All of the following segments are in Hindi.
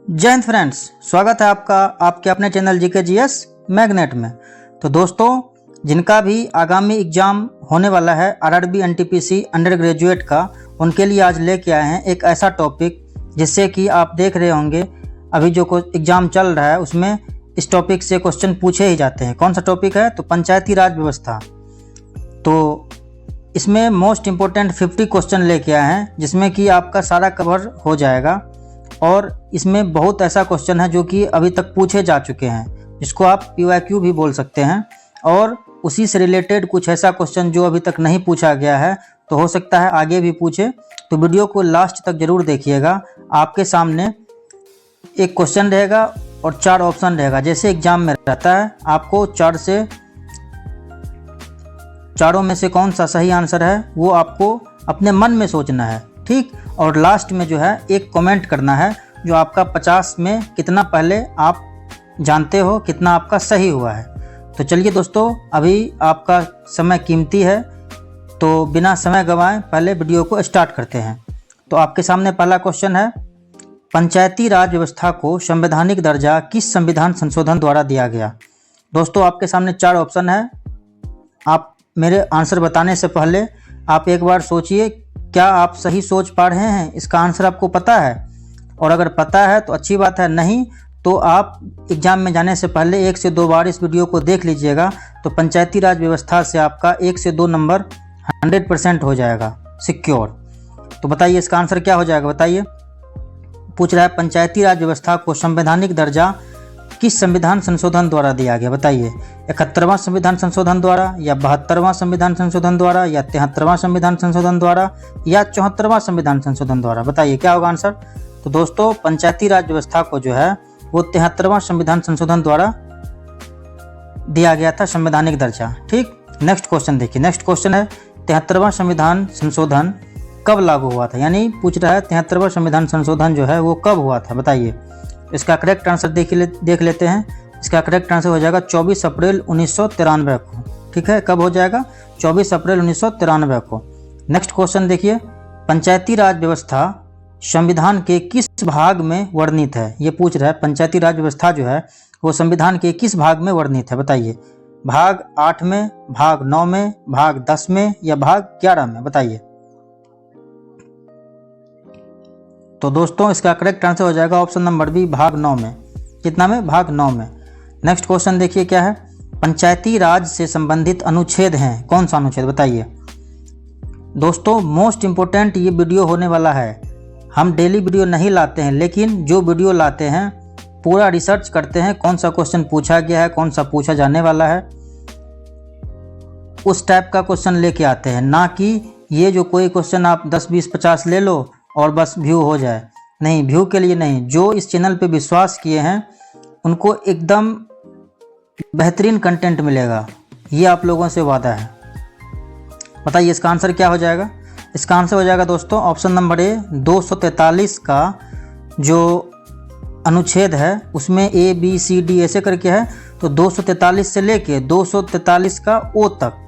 जय हिंद फ्रेंड्स, स्वागत है आपका आपके अपने चैनल जीके जीएस मैग्नेट में। तो दोस्तों, जिनका भी आगामी एग्जाम होने वाला है आरआरबी एनटीपीसी अंडर ग्रेजुएट का, उनके लिए आज लेके आए हैं एक ऐसा टॉपिक जिससे कि आप देख रहे होंगे अभी जो एग्ज़ाम चल रहा है उसमें इस टॉपिक से क्वेश्चन पूछे ही जाते हैं। कौन सा टॉपिक है? तो पंचायती राज व्यवस्था। तो इसमें मोस्ट इम्पोर्टेंट 50 क्वेश्चन लेके आए हैं जिसमें कि आपका सारा कवर हो जाएगा। और इसमें बहुत ऐसा क्वेश्चन है जो कि अभी तक पूछे जा चुके हैं, जिसको आप PYQ भी बोल सकते हैं। और उसी से रिलेटेड कुछ ऐसा क्वेश्चन जो अभी तक नहीं पूछा गया है, तो हो सकता है आगे भी पूछे। तो वीडियो को लास्ट तक ज़रूर देखिएगा। आपके सामने एक क्वेश्चन रहेगा और 4 ऑप्शन रहेगा, जैसे एग्जाम में रहता है। आपको 4 में से कौन सा सही आंसर है वो आपको अपने मन में सोचना है, ठीक। और लास्ट में जो है एक कमेंट करना है जो आपका 50 में कितना पहले आप जानते हो, कितना आपका सही हुआ है। तो चलिए दोस्तों, अभी आपका समय कीमती है, तो बिना समय गंवाए पहले वीडियो को स्टार्ट करते हैं। तो आपके सामने पहला क्वेश्चन है, पंचायती राज व्यवस्था को संवैधानिक दर्जा किस संविधान संशोधन द्वारा दिया गया? दोस्तों, आपके सामने 4 ऑप्शन है। आप मेरे आंसर बताने से पहले आप एक बार सोचिए, क्या आप सही सोच पा रहे हैं? इसका आंसर आपको पता है? और अगर पता है तो अच्छी बात है, नहीं तो आप एग्जाम में जाने से पहले 1 से 2 बार इस वीडियो को देख लीजिएगा। तो पंचायती राज व्यवस्था से आपका 1 से 2 नंबर 100% हो जाएगा सिक्योर। तो बताइए इसका आंसर क्या हो जाएगा? बताइए। पूछ रहा है पंचायती राज व्यवस्था को संवैधानिक दर्जा किस संविधान संशोधन द्वारा दिया गया? बताइए, 71वां संविधान संशोधन द्वारा, या 72वां संविधान संशोधन द्वारा, या 73वां संविधान संशोधन द्वारा, या 74वां संविधान संशोधन द्वारा? बताइए क्या होगा आंसर। तो दोस्तों, पंचायती राज व्यवस्था को जो है वो 73वां संविधान संशोधन द्वारा दिया गया था संवैधानिक दर्जा, ठीक। नेक्स्ट क्वेश्चन देखिए। नेक्स्ट क्वेश्चन है, 73वां संविधान संशोधन कब लागू हुआ था? यानी पूछ रहा है 73वां संविधान संशोधन जो है वो कब हुआ था? बताइए। इसका करेक्ट आंसर देख लेते हैं। इसका करेक्ट आंसर हो जाएगा 24 अप्रैल 1993 को, ठीक है। कब हो जाएगा? 24 अप्रैल 1993 को। नेक्स्ट क्वेश्चन देखिए, पंचायती राज व्यवस्था संविधान के किस भाग में वर्णित है? ये पूछ रहा है पंचायती राज व्यवस्था जो है वो संविधान के किस भाग में वर्णित है? बताइए। भाग 8 में, भाग 9 में, भाग 10 में, या भाग 11 में? बताइए। तो दोस्तों, इसका करेक्ट आंसर हो जाएगा ऑप्शन नंबर बी, भाग 9 में। कितना में? भाग 9 में। नेक्स्ट क्वेश्चन देखिए क्या है, पंचायती राज से संबंधित अनुच्छेद हैं। कौन सा अनुच्छेद? बताइए। दोस्तों, मोस्ट इम्पोर्टेंट ये वीडियो होने वाला है। हम डेली वीडियो नहीं लाते हैं, लेकिन जो वीडियो लाते हैं पूरा रिसर्च करते हैं, कौन सा क्वेश्चन पूछा गया है, कौन सा पूछा जाने वाला है, उस टाइप का क्वेश्चन लेके आते हैं। ना कि ये जो कोई क्वेश्चन आप 10, 20, 50 ले लो और बस व्यू हो जाए। नहीं, व्यू के लिए नहीं। जो इस चैनल पे विश्वास किए हैं उनको एकदम बेहतरीन कंटेंट मिलेगा, ये आप लोगों से वादा है। बताइए इसका आंसर क्या हो जाएगा? इसका आंसर हो जाएगा दोस्तों ऑप्शन नंबर ए, 243 का जो अनुच्छेद है उसमें ABCD ऐसे करके है। तो 243 से लेके 243 का O तक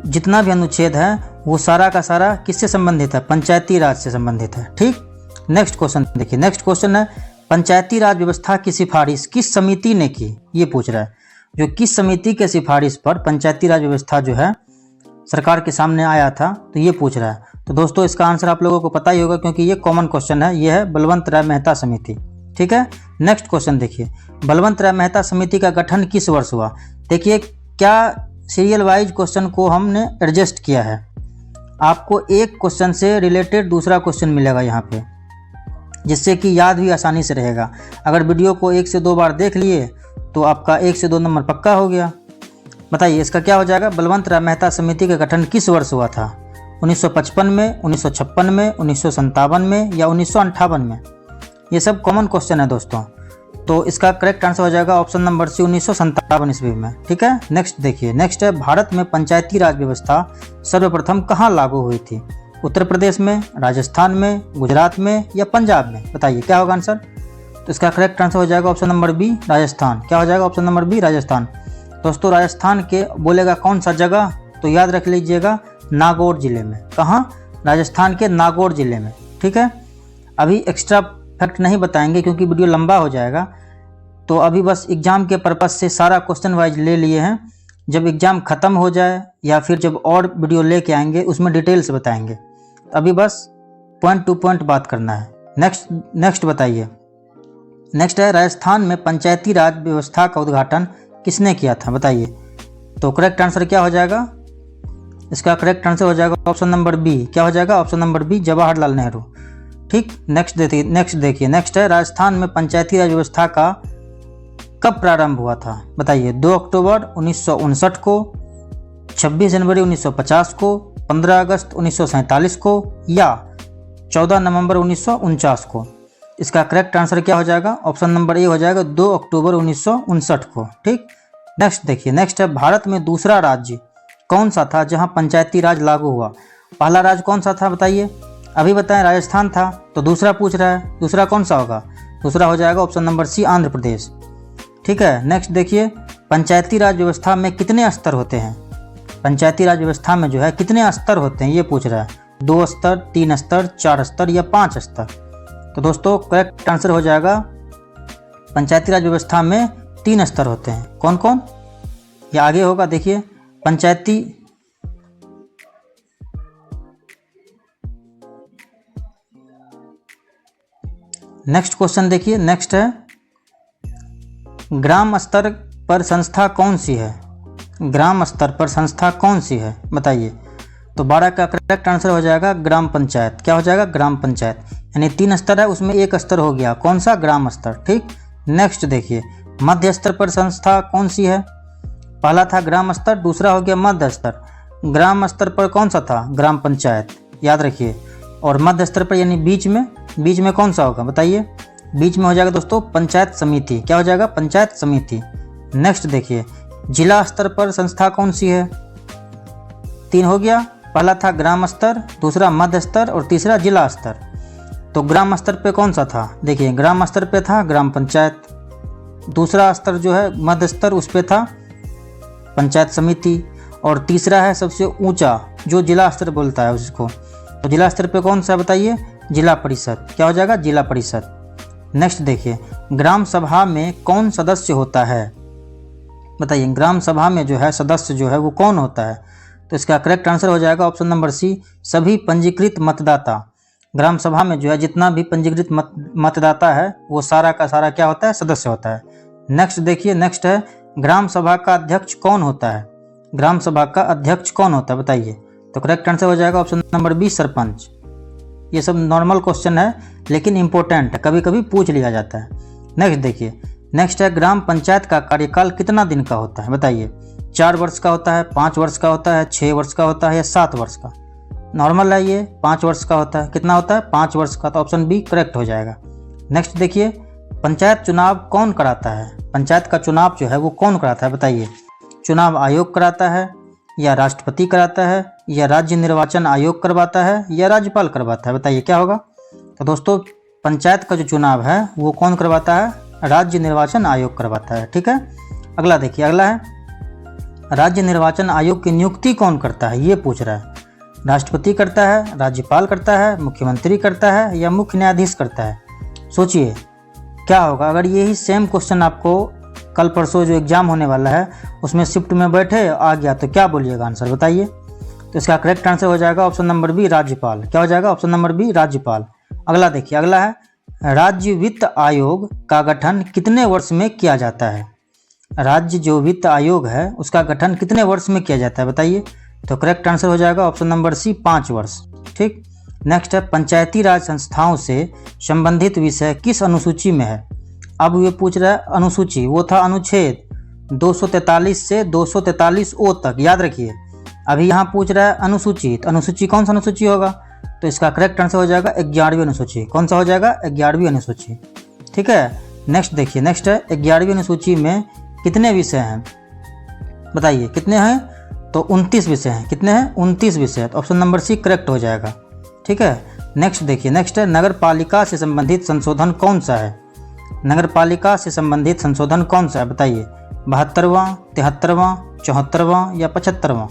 जितना भी अनुच्छेद है वो सारा का सारा किससे संबंधित है? पंचायती राज से संबंधित है, ठीक। नेक्स्ट क्वेश्चन देखिए। नेक्स्ट क्वेश्चन है, पंचायती राज व्यवस्था की सिफारिश किस समिति ने की? ये पूछ रहा है। जो किस समिति के सिफारिश पर पंचायती राज व्यवस्था जो है सरकार के सामने आया था, तो ये पूछ रहा है। तो दोस्तों, इसका आंसर आप लोगों को पता ही होगा क्योंकि ये कॉमन क्वेश्चन है। ये है बलवंत राय मेहता समिति, ठीक है। नेक्स्ट क्वेश्चन देखिए, बलवंत राय मेहता समिति का गठन किस वर्ष हुआ? देखिए, क्या सीरियल वाइज क्वेश्चन को हमने एडजस्ट किया है। आपको एक क्वेश्चन से रिलेटेड दूसरा क्वेश्चन मिलेगा यहाँ पे, जिससे कि याद भी आसानी से रहेगा। अगर वीडियो को 1 से 2 बार देख लिए तो आपका 1 से 2 नंबर पक्का हो गया। बताइए इसका क्या हो जाएगा? बलवंत राय मेहता समिति का गठन किस वर्ष हुआ था? 1955 में, 1956 में, 1957 में, या 1958 में? ये सब कॉमन क्वेश्चन है दोस्तों। तो इसका करेक्ट आंसर हो जाएगा ऑप्शन नंबर सी, 1957 ईस्वी में, ठीक है। नेक्स्ट देखिए। नेक्स्ट है, भारत में पंचायती राज व्यवस्था सर्वप्रथम कहाँ लागू हुई थी? उत्तर प्रदेश में, राजस्थान में, गुजरात में, या पंजाब में? बताइए क्या होगा आंसर। तो इसका करेक्ट आंसर हो जाएगा ऑप्शन नंबर बी, राजस्थान। क्या हो जाएगा? Option number B, Rajasthan. दोस्तों, राजस्थान के बोलेगा कौन सा जगह, तो याद रख लीजिएगा नागौर जिले में। कहाँ? राजस्थान के नागौर जिले में, ठीक है। अभी एक्स्ट्रा फैक्ट नहीं बताएंगे क्योंकि वीडियो लंबा हो जाएगा। तो अभी बस एग्ज़ाम के पर्पज़ से सारा क्वेश्चन वाइज ले लिए हैं। जब एग्ज़ाम ख़त्म हो जाए या फिर जब और वीडियो लेके आएंगे उसमें डिटेल से बताएंगे। तो अभी बस पॉइंट टू पॉइंट बात करना है। नेक्स्ट बताइए। नेक्स्ट है, राजस्थान में पंचायती राज व्यवस्था का उद्घाटन किसने किया था, बताइए। तो करेक्ट आंसर क्या हो जाएगा? इसका करेक्ट आंसर हो जाएगा ऑप्शन नंबर बी। क्या हो जाएगा? Option number B, Jawaharlal Nehru. ठीक, नेक्स्ट देखिए। नेक्स्ट है, राजस्थान में पंचायती राज व्यवस्था का कब प्रारंभ हुआ था, बताइए। 2 अक्टूबर 1959 को, 26 जनवरी 1950 को, 15 अगस्त 1947 को या 14 नवंबर 1949 को। इसका करेक्ट आंसर क्या हो जाएगा? ऑप्शन नंबर ए हो जाएगा 2 अक्टूबर 1959 को। ठीक, नेक्स्ट देखिए। नेक्स्ट है, भारत में दूसरा राज्य कौन सा था जहां पंचायती राज लागू हुआ? पहला राज्य कौन सा था, बताइए। अभी बताएं, राजस्थान था। तो दूसरा पूछ रहा है, दूसरा कौन सा होगा? दूसरा हो जाएगा option number C, Andhra Pradesh. ठीक है, नेक्स्ट देखिए। पंचायती राज व्यवस्था में कितने स्तर होते हैं? पंचायती राज व्यवस्था में जो है कितने स्तर होते हैं ये पूछ रहा है। 2 स्तर, 3 स्तर, 4 स्तर या 5 स्तर। तो दोस्तों करेक्ट आंसर हो जाएगा, पंचायती राज व्यवस्था में 3 स्तर होते हैं। कौन कौन? ये आगे होगा, देखिए। पंचायती नेक्स्ट क्वेश्चन देखिए। नेक्स्ट है, ग्राम स्तर पर संस्था कौन सी है? ग्राम स्तर पर संस्था कौन सी है, बताइए। तो 12 का करेक्ट आंसर हो जाएगा ग्राम पंचायत। क्या हो जाएगा? ग्राम पंचायत। यानी 3 स्तर है, उसमें एक स्तर हो गया, कौन सा? ग्राम स्तर। ठीक, नेक्स्ट देखिए। मध्य स्तर पर संस्था कौन सी है? पहला था ग्राम स्तर, दूसरा हो गया मध्य स्तर। ग्राम स्तर पर कौन सा था? ग्राम पंचायत, याद रखिए। और मध्य स्तर पर यानी बीच में कौन सा होगा, बताइए। बीच में हो जाएगा दोस्तों पंचायत समिति। क्या हो जाएगा? पंचायत समिति। नेक्स्ट देखिए, जिला स्तर पर संस्था कौन सी है? 3 हो गया, पहला था ग्राम स्तर, दूसरा मध्य स्तर और तीसरा जिला स्तर। तो ग्राम स्तर पे कौन सा था? देखिए, ग्राम स्तर पे था ग्राम पंचायत। दूसरा स्तर जो है मध्य स्तर, उस पे था पंचायत समिति। और तीसरा है सबसे ऊंचा जो जिला स्तर बोलता है उसको। तो जिला स्तर पे कौन सा, बताइए। जिला परिषद। क्या हो जाएगा? जिला परिषद। नेक्स्ट देखिए, ग्राम सभा में कौन सदस्य होता है, बताइए। ग्राम सभा में जो है सदस्य जो है वो कौन होता है? तो इसका करेक्ट आंसर हो जाएगा ऑप्शन नंबर सी, सभी पंजीकृत मतदाता। ग्राम सभा में जो है जितना भी पंजीकृत मतदाता है वो सारा का सारा क्या होता है? सदस्य होता है। नेक्स्ट देखिए। नेक्स्ट है, ग्राम सभा का अध्यक्ष कौन होता है? ग्राम सभा का अध्यक्ष कौन होता है, बताइए। तो करेक्ट आंसर हो जाएगा ऑप्शन नंबर बी, सरपंच। ये सब नॉर्मल क्वेश्चन है लेकिन इंपॉर्टेंट है, कभी कभी पूछ लिया जाता है। नेक्स्ट देखिए। नेक्स्ट है, ग्राम पंचायत का कार्यकाल कितना दिन का होता है, बताइए। 4 वर्ष का होता है, 5 वर्ष का होता है, 6 वर्ष का होता है या 7 वर्ष का? नॉर्मल है ये, 5 वर्ष का होता है। कितना होता है? 5 वर्ष का। तो ऑप्शन बी करेक्ट हो जाएगा। नेक्स्ट देखिए, पंचायत चुनाव कौन कराता है? पंचायत का चुनाव जो है वो कौन कराता है, बताइए। चुनाव आयोग कराता है या राष्ट्रपति कराता है या राज्य निर्वाचन आयोग करवाता है या राज्यपाल करवाता है, बताइए क्या होगा। तो दोस्तों पंचायत का जो चुनाव है वो कौन करवाता है? राज्य निर्वाचन आयोग करवाता है। ठीक है, अगला देखिए। अगला है, राज्य निर्वाचन आयोग की नियुक्ति कौन करता है, ये पूछ रहा है। राष्ट्रपति करता है, राज्यपाल करता है, मुख्यमंत्री करता है या मुख्य न्यायाधीश करता है? सोचिए क्या होगा अगर यही सेम क्वेश्चन आपको कल परसों जो एग्जाम होने वाला है उसमें शिफ्ट में बैठे आ गया तो क्या बोलिएगा आंसर, बताइए। तो इसका करेक्ट आंसर हो जाएगा ऑप्शन नंबर बी, राज्यपाल। क्या हो जाएगा? ऑप्शन नंबर बी, राज्यपाल। अगला देखिए। अगला है, राज्य वित्त आयोग का गठन कितने वर्ष में किया जाता है? राज्य जो वित्त आयोग है उसका गठन कितने वर्ष में किया जाता है, बताइए। तो करेक्ट आंसर हो जाएगा ऑप्शन नंबर सी, 5 वर्ष। ठीक, नेक्स्ट है, पंचायती राज संस्थाओं से संबंधित विषय किस अनुसूची में है? अब ये पूछ रहा है अनुसूची, वो था अनुच्छेद 243 से 243 ओ तक, याद रखिए। अभी यहाँ पूछ रहा है अनुसूची, तो अनुसूची कौन सा अनुसूची होगा? तो इसका करेक्ट आंसर हो जाएगा 11वीं अनुसूची। कौन सा हो जाएगा? 11वीं अनुसूची। ठीक है, नेक्स्ट देखिए। नेक्स्ट है, 11वीं अनुसूची में कितने विषय हैं, बताइए कितने हैं? तो 29 विषय हैं। कितने हैं? 29 विषय। तो ऑप्शन नंबर सी करेक्ट हो जाएगा। ठीक है, नेक्स्ट देखिए। नेक्स्ट है, नगर पालिका से संबंधित संशोधन कौन सा है? नगर पालिका से संबंधित संशोधन कौन सा है, बताइए। 72वां, 73वां, 74वां या 75वां?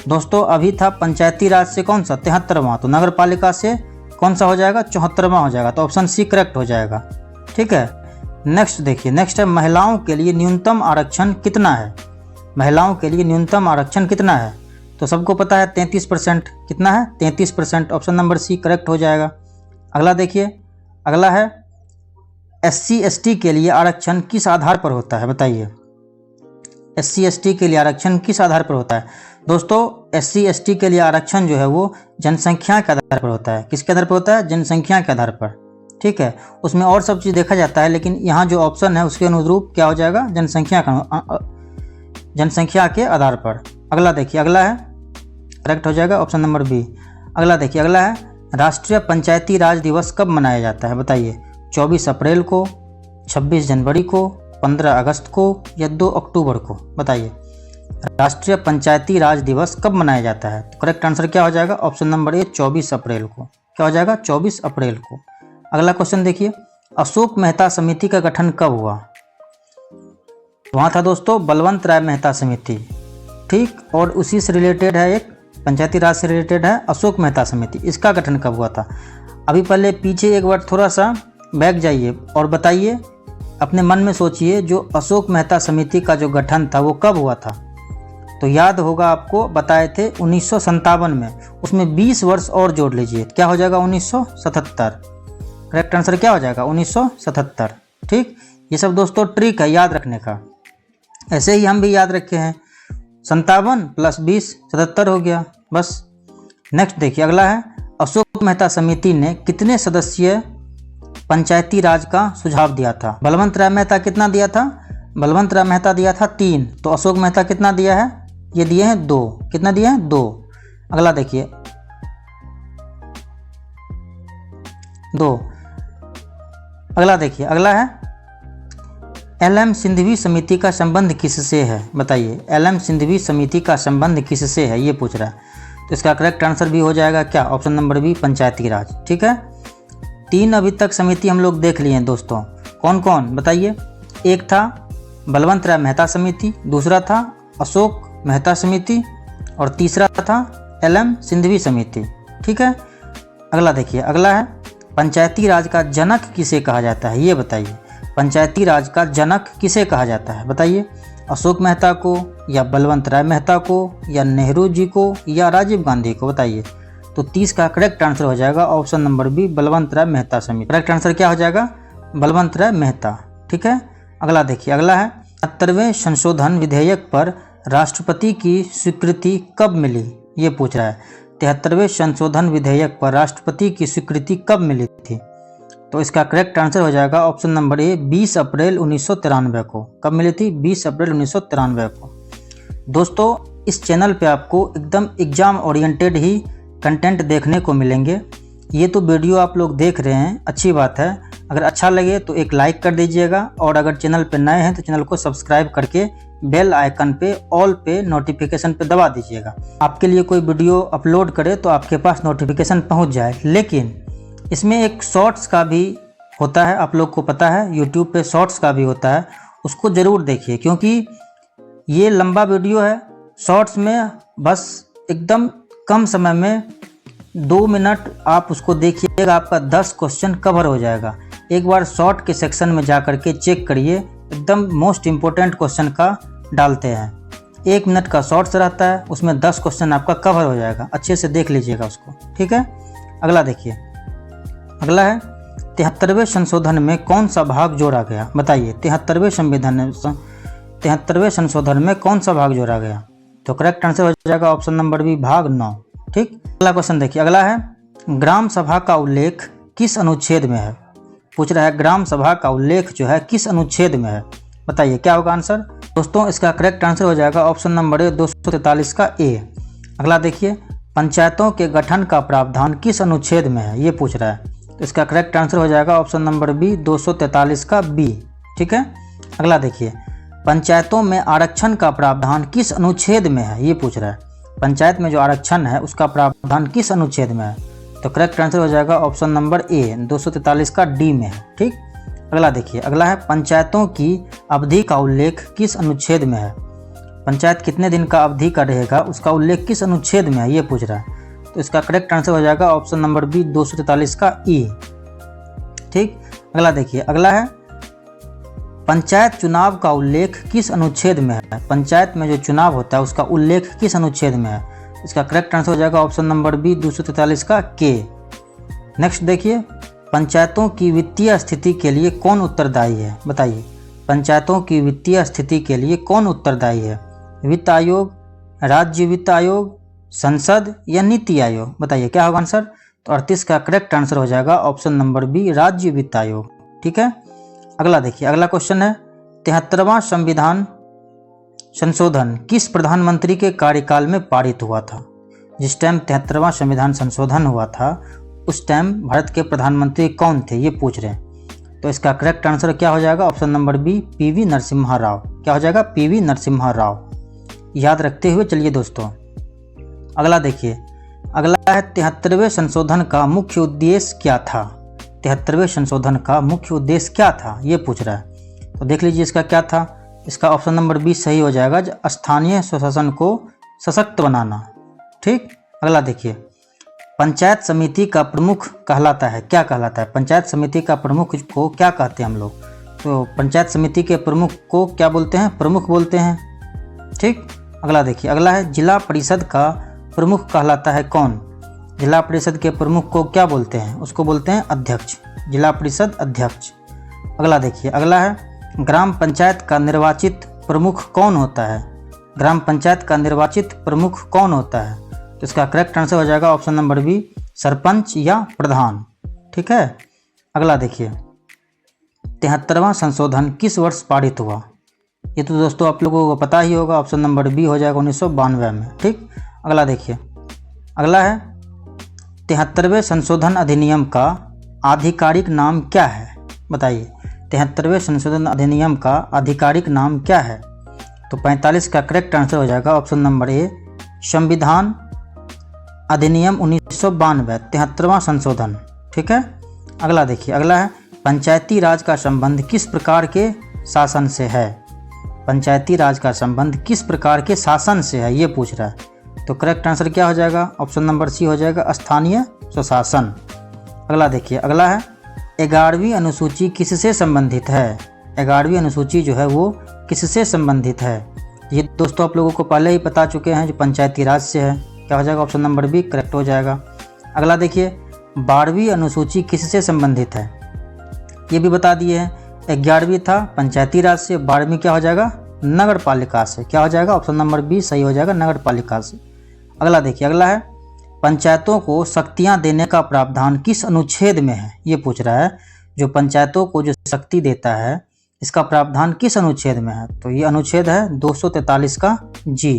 दोस्तों अभी था पंचायती राज से कौन सा? 73वां। तो नगर पालिका से कौन सा हो जाएगा, 74वां हो जाएगा। तो ऑप्शन सी करेक्ट हो जाएगा। ठीक है, नेक्स्ट देखिए, नेक्स्ट है महिलाओं के लिए न्यूनतम आरक्षण कितना है। महिलाओं के लिए न्यूनतम आरक्षण कितना है, तो सबको पता है 33%। कितना है, 33%। ऑप्शन नंबर सी करेक्ट हो जाएगा। अगला देखिए, अगला है SC ST के लिए आरक्षण किस आधार पर होता है, बताइए। SC ST के लिए आरक्षण किस आधार पर होता है। दोस्तों SC ST के लिए आरक्षण जो है वो जनसंख्या के आधार पर होता है। किसके आधार पर होता है, जनसंख्या के आधार पर। ठीक है, उसमें और सब चीज़ देखा जाता है, लेकिन यहाँ जो ऑप्शन है उसके अनुरूप क्या हो जाएगा, जनसंख्या के आधार पर। अगला देखिए, अगला है करेक्ट हो जाएगा ऑप्शन नंबर बी। अगला देखिए, अगला है राष्ट्रीय पंचायती राज दिवस कब मनाया जाता है, बताइए। 24 अप्रैल को, 26 जनवरी को, 15 अगस्त को या 2 अक्टूबर को, बताइए। राष्ट्रीय पंचायती राज दिवस कब मनाया जाता है, तो करेक्ट आंसर क्या हो जाएगा, ऑप्शन नंबर ए 24 अप्रैल को। क्या हो जाएगा, 24 अप्रैल को। अगला क्वेश्चन देखिए, अशोक मेहता समिति का गठन कब हुआ। वहाँ था दोस्तों बलवंत राय मेहता समिति। ठीक, और उसी से रिलेटेड है, एक पंचायती राज से रिलेटेड है अशोक मेहता समिति। इसका गठन कब हुआ था। अभी पहले पीछे एक बार थोड़ा सा बैक जाइए और बताइए, अपने मन में सोचिए, जो अशोक मेहता समिति का जो गठन था वो कब हुआ था। तो याद होगा आपको, बताए थे 1957 में। उसमें 20 वर्ष और जोड़ लीजिए, क्या हो जाएगा 1977। करेक्ट आंसर क्या हो जाएगा 1977। ठीक, ये सब दोस्तों ट्रिक है याद रखने का, ऐसे ही हम भी याद रखे हैं। 57 + 20 77 हो गया बस। नेक्स्ट देखिए, अगला है अशोक मेहता समिति ने कितने सदस्यीय पंचायती राज का सुझाव दिया था। बलवंत राय मेहता कितना दिया था, बलवंत राय मेहता दिया था 3, तो अशोक मेहता कितना दिया है, ये दिए हैं 2। कितना दिए हैं 2। अगला देखिए 2। अगला देखिए, अगला है LM सिंधवी समिति का संबंध किससे है, बताइए। LM सिंधवी समिति का संबंध किससे है, ये पूछ रहा है। तो इसका करेक्ट आंसर भी हो जाएगा क्या, ऑप्शन नंबर बी पंचायती राज। ठीक है, 3 अभी तक समिति हम लोग देख लिए हैं दोस्तों। कौन कौन, बताइए। एक था बलवंत राय मेहता समिति, दूसरा था अशोक मेहता समिति और तीसरा था LM सिंधवी समिति। ठीक है, अगला देखिए, अगला है पंचायती राज का जनक किसे कहा जाता है, ये बताइए। पंचायती राज का जनक किसे कहा जाता है, बताइए। अशोक मेहता को या बलवंत राय मेहता को या नेहरू जी को या राजीव गांधी को, बताइए। तो 30 का करेक्ट आंसर हो जाएगा ऑप्शन नंबर बी बलवंत राय मेहता समिति। करेक्ट आंसर क्या हो जाएगा, बलवंत राय मेहता। ठीक है, अगला देखिए, अगला है 73वें संशोधन विधेयक पर राष्ट्रपति की स्वीकृति कब मिली, ये पूछ रहा है। 73वें संशोधन विधेयक पर राष्ट्रपति की स्वीकृति कब मिली थी। तो इसका करेक्ट आंसर हो जाएगा ऑप्शन नंबर ए 20 अप्रैल 1993 को। कब मिली थी, 20 अप्रैल 1993 को। दोस्तों इस चैनल पे आपको एकदम एग्जाम ओरिएंटेड ही कंटेंट देखने को मिलेंगे। ये तो वीडियो आप लोग देख रहे हैं, अच्छी बात है। अगर अच्छा लगे तो एक लाइक कर दीजिएगा, और अगर चैनल पे नए हैं तो चैनल को सब्सक्राइब करके बेल आइकन पे ऑल पे नोटिफिकेशन पे दबा दीजिएगा। आपके लिए कोई वीडियो अपलोड करे तो आपके पास नोटिफिकेशन पहुंच जाए। लेकिन इसमें एक शॉर्ट्स का भी होता है, आप लोग को पता है यूट्यूब पे शॉर्ट्स का भी होता है, उसको ज़रूर देखिए, क्योंकि ये लंबा वीडियो है। शॉर्ट्स में बस एकदम कम समय में 2 मिनट आप उसको देखिएगा, आपका 10 क्वेश्चन कवर हो जाएगा। एक बार शॉर्ट के सेक्शन में जा कर के चेक करिए, एकदम मोस्ट इम्पोर्टेंट क्वेश्चन का डालते हैं। 1 मिनट का शॉर्ट्स रहता है, उसमें 10 क्वेश्चन आपका कवर हो जाएगा। अच्छे से देख लीजिएगा उसको, ठीक है। अगला देखिए, अगला है 73वें संशोधन में कौन सा भाग जोड़ा गया, बताइए। 73वें संशोधन में कौन सा भाग जोड़ा गया। तो करेक्ट आंसर हो जाएगा ऑप्शन नंबर बी भाग 9। ठीक, अगला क्वेश्चन देखिए, अगला है ग्राम सभा का उल्लेख किस अनुच्छेद में है, पूछ रहा है। ग्राम सभा का उल्लेख जो है किस अनुच्छेद में है, बताइए क्या होगा आंसर। दोस्तों इसका करेक्ट आंसर हो जाएगा ऑप्शन नंबर ए 243 का ए। अगला देखिए, पंचायतों के गठन का प्रावधान किस अनुच्छेद में है, ये पूछ रहा है। तो इसका करेक्ट आंसर हो जाएगा ऑप्शन नंबर बी 243 का बी। ठीक है, अगला देखिए, पंचायतों में आरक्षण का प्रावधान किस अनुच्छेद में है, ये पूछ रहा है। पंचायत में जो आरक्षण है उसका प्रावधान किस अनुच्छेद में है। तो करेक्ट आंसर हो जाएगा ऑप्शन नंबर ए 243 का डी में है। ठीक, अगला देखिए, अगला है पंचायतों की अवधि का उल्लेख किस अनुच्छेद में है। पंचायत कितने दिन का अवधि का रहेगा, उसका उल्लेख किस अनुच्छेद में है, ये पूछ रहा है। तो इसका करेक्ट आंसर हो जाएगा ऑप्शन नंबर बी 243 का ई। ठीक, अगला देखिए, अगला है पंचायत चुनाव का उल्लेख किस अनुच्छेद में है। पंचायत में जो चुनाव होता है उसका उल्लेख किस अनुच्छेद में है। इसका करेक्ट आंसर हो जाएगा ऑप्शन नंबर बी 243 का के। नेक्स्ट देखिए, पंचायतों की वित्तीय स्थिति के लिए कौन उत्तरदायी है, बताइए। पंचायतों की वित्तीय स्थिति के लिए कौन उत्तरदायी है। वित्त आयोग, राज्य वित्त आयोग, संसद या नीति आयोग, बताइए क्या होगा आंसर। तो 38 का करेक्ट आंसर हो जाएगा ऑप्शन नंबर बी राज्य वित्त आयोग। ठीक है, अगला देखिए, अगला क्वेश्चन है 73वां संविधान संशोधन किस प्रधानमंत्री के कार्यकाल में पारित हुआ था। जिस टाइम 73वां संविधान संशोधन हुआ था उस टाइम भारत के प्रधानमंत्री कौन थे, ये पूछ रहे हैं। तो इसका करेक्ट आंसर क्या हो जाएगा option number B PV Narasimha Rao. क्या हो जाएगा, पीवी नरसिम्हा राव। याद रखते हुए चलिए दोस्तों, अगला देखिए, अगला है 73वें संशोधन का मुख्य उद्देश्य क्या था। 73वें संशोधन का मुख्य उद्देश्य क्या था, ये पूछ रहा है। तो देख लीजिए इसका क्या था। इसका ऑप्शन नंबर बी सही हो जाएगा, स्थानीय स्वशासन को सशक्त बनाना। ठीक, अगला देखिए, पंचायत समिति का प्रमुख कहलाता है, क्या कहलाता है। पंचायत समिति का प्रमुख को क्या कहते हैं हम लोग। तो पंचायत समिति के प्रमुख को क्या बोलते हैं, प्रमुख बोलते हैं। ठीक, अगला देखिए, अगला है जिला परिषद का प्रमुख कहलाता है कौन। जिला परिषद के प्रमुख को क्या बोलते हैं, उसको बोलते हैं अध्यक्ष, जिला परिषद अध्यक्ष। अगला देखिए, अगला है ग्राम पंचायत का निर्वाचित प्रमुख कौन होता है। ग्राम पंचायत का निर्वाचित प्रमुख कौन होता है। तो इसका करेक्ट आंसर हो जाएगा ऑप्शन नंबर बी सरपंच या प्रधान। ठीक है, अगला देखिए, 73वां संशोधन किस वर्ष पारित हुआ। ये तो दोस्तों आप लोगों को पता ही होगा, ऑप्शन नंबर बी हो जाएगा 1992 में। ठीक, अगला देखिए, अगला है 73वें संशोधन अधिनियम का आधिकारिक नाम क्या है, बताइए। 73वें संशोधन अधिनियम का आधिकारिक नाम क्या है। तो 45 का करेक्ट आंसर हो जाएगा ऑप्शन नंबर ए संविधान अधिनियम 1992 73वां संशोधन। ठीक है, अगला देखिए, अगला है पंचायती राज का संबंध किस प्रकार के शासन से है। पंचायती राज का संबंध किस प्रकार के शासन से है, ये पूछ रहा है। तो करेक्ट आंसर क्या हो जाएगा, ऑप्शन नंबर सी हो जाएगा स्थानीय स्वशासन। अगला देखिए, अगला है 11वीं अनुसूची किससे संबंधित है। 11वीं अनुसूची जो है वो किससे संबंधित है। ये दोस्तों आप लोगों को पहले ही बता चुके हैं, जो पंचायती राज से है। क्या हो जाएगा, ऑप्शन नंबर बी करेक्ट हो जाएगा। अगला देखिए 12वीं अनुसूची किससे संबंधित है, ये भी बता दिए हैं। 11वीं था पंचायती राज से, 12वीं क्या हो जाएगा, नगर पालिका से। क्या हो जाएगा, ऑप्शन नंबर बी सही हो जाएगा, नगर पालिका से। अगला देखिए, अगला है पंचायतों को शक्तियां देने का प्रावधान किस अनुच्छेद में है, ये पूछ रहा है। जो पंचायतों को जो शक्ति देता है इसका प्रावधान किस अनुच्छेद में है। तो ये अनुच्छेद है 243 का जी।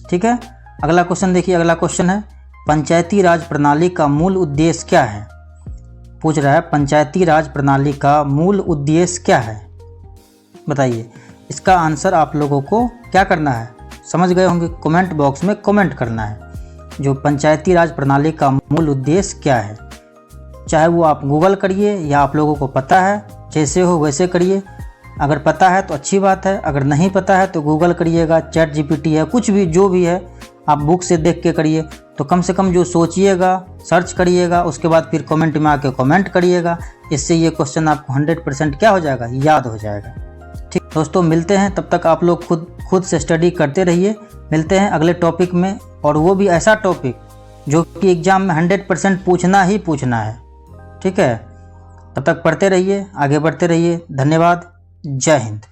ठीक है, अगला क्वेश्चन देखिए, अगला क्वेश्चन है पंचायती राज प्रणाली का मूल उद्देश्य क्या है। पूछ रहा है पंचायती राज प्रणाली का मूल उद्देश्य क्या है, बताइए। इसका आंसर आप लोगों को क्या करना है, समझ गए होंगे, कमेंट बॉक्स में कमेंट करना है। जो पंचायती राज प्रणाली का मूल उद्देश्य क्या है, चाहे वो आप गूगल करिए या आप लोगों को पता है, जैसे हो वैसे करिए। अगर पता है तो अच्छी बात है, अगर नहीं पता है तो गूगल करिएगा, चैट जीपीटी है, कुछ भी जो भी है आप बुक से देख के करिए। तो कम से कम जो सोचिएगा, सर्च करिएगा, उसके बाद फिर कमेंट में आके कमेंट करिएगा। इससे ये क्वेश्चन आपको 100% क्या हो जाएगा, याद हो जाएगा। ठीक दोस्तों, मिलते हैं, तब तक आप लोग खुद से स्टडी करते रहिए। मिलते हैं अगले टॉपिक में, और वो भी ऐसा टॉपिक जो कि एग्ज़ाम में 100% पूछना ही पूछना है। ठीक है, तब तक पढ़ते रहिए, आगे बढ़ते रहिए। धन्यवाद, जय हिंद।